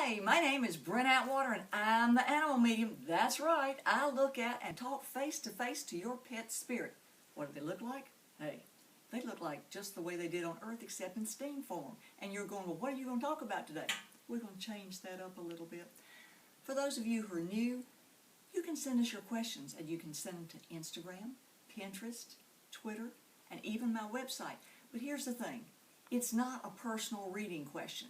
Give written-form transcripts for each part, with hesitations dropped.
Hi, my name is Brent Atwater and I'm the animal medium. That's right, I look at and talk face to face to your pet's spirit. What do they look like? Hey, they look like just the way they did on Earth except in steam form. And you're going, well, what are you going to talk about today? We're going to change that up a little bit. For those of you who are new, you can send us your questions and you can send them to Instagram, Pinterest, Twitter, and even my website. But here's the thing, it's not a personal reading question.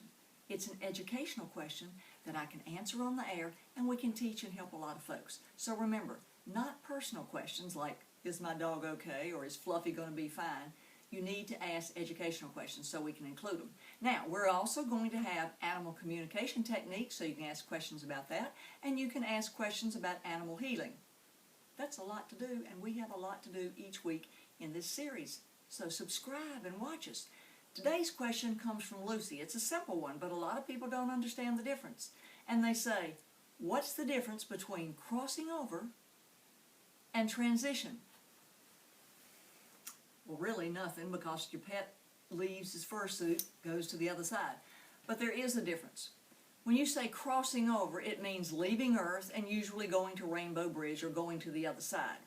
It's an educational question that I can answer on the air and we can teach and help a lot of folks. So remember, not personal questions like, is my dog okay or is Fluffy going to be fine? You need to ask educational questions so we can include them. Now, we're also going to have animal communication techniques, so you can ask questions about that, and you can ask questions about animal healing. That's a lot to do, and we have a lot to do each week in this series. So subscribe and watch us. Today's question comes from Lucy. It's a simple one, but a lot of people don't understand the difference. And they say, what's the difference between crossing over and transition? Well, really nothing, because your pet leaves his fursuit, goes to the other side. But there is a difference. When you say crossing over, it means leaving Earth and usually going to Rainbow Bridge or going to the other side.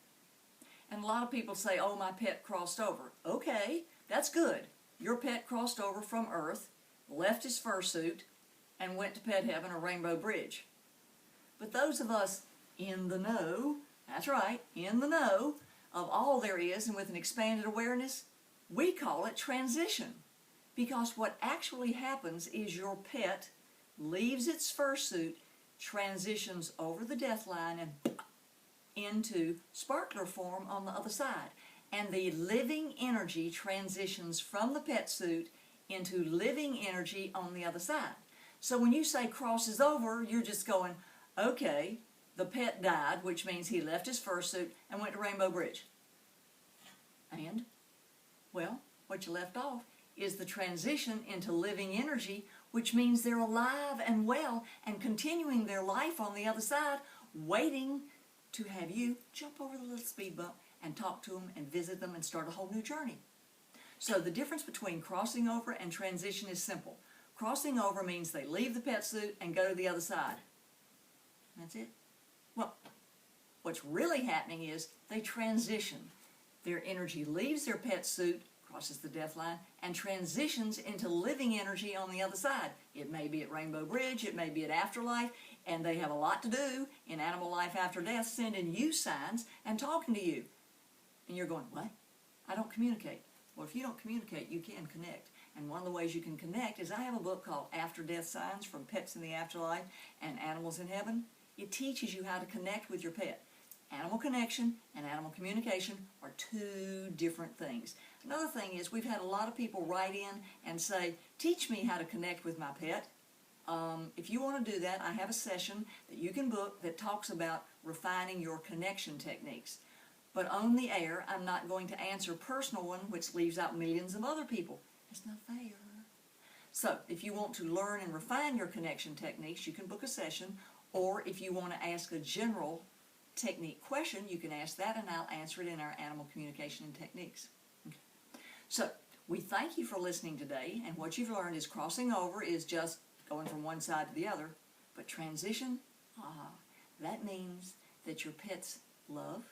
And a lot of people say, oh, my pet crossed over. Okay, that's good. Your pet crossed over from Earth, left his fursuit, and went to Pet Heaven or Rainbow Bridge. But those of us in the know, that's right, in the know, of all there is and with an expanded awareness, we call it transition. Because what actually happens is your pet leaves its fursuit, transitions over the death line and into sparkler form on the other side. And the living energy transitions from the pet suit into living energy on the other side. So when you say crosses over, you're just going, okay, the pet died, which means he left his fursuit and went to Rainbow Bridge. And, well, what you left off is the transition into living energy, which means they're alive and well and continuing their life on the other side, waiting to have you jump over the little speed bump and talk to them and visit them and start a whole new journey. So the difference between crossing over and transition is simple. Crossing over means they leave the pet suit and go to the other side. That's it. Well, what's really happening is they transition. Their energy leaves their pet suit, crosses the death line, and transitions into living energy on the other side. It may be at Rainbow Bridge, it may be at Afterlife, and they have a lot to do in animal life after death, sending you signs and talking to you. And you're going, what? I don't communicate. Well, if you don't communicate, you can connect. And one of the ways you can connect is I have a book called After Death Signs from Pets in the Afterlife and Animals in Heaven. It teaches you how to connect with your pet. Animal connection and animal communication are two different things. Another thing is we've had a lot of people write in and say, teach me how to connect with my pet. If you want to do that, I have a session that you can book that talks about refining your connection techniques. But on the air, I'm not going to answer a personal one, which leaves out millions of other people. It's not fair. So, if you want to learn and refine your connection techniques, you can book a session. Or if you want to ask a general technique question, you can ask that and I'll answer it in our animal communication and techniques. Okay. So, we thank you for listening today. And what you've learned is crossing over is just going from one side to the other. But transition, that means that your pet's love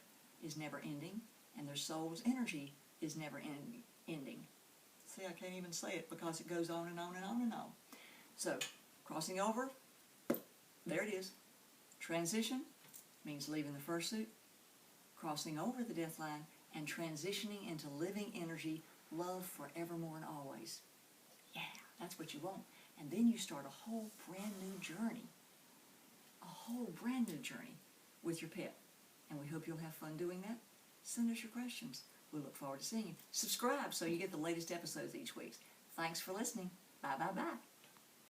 is never ending and their soul's energy is never ending. See, I can't even say it because it goes on and on and on and on. So, crossing over, there it is. Transition means leaving the fursuit, crossing over the death line, and transitioning into living energy, love forevermore and always. Yeah, that's what you want. And then you start a whole brand new journey. A whole brand new journey with your pet. And we hope you'll have fun doing that. Send us your questions. We look forward to seeing you. Subscribe so you get the latest episodes each week. Thanks for listening. Bye, bye, bye.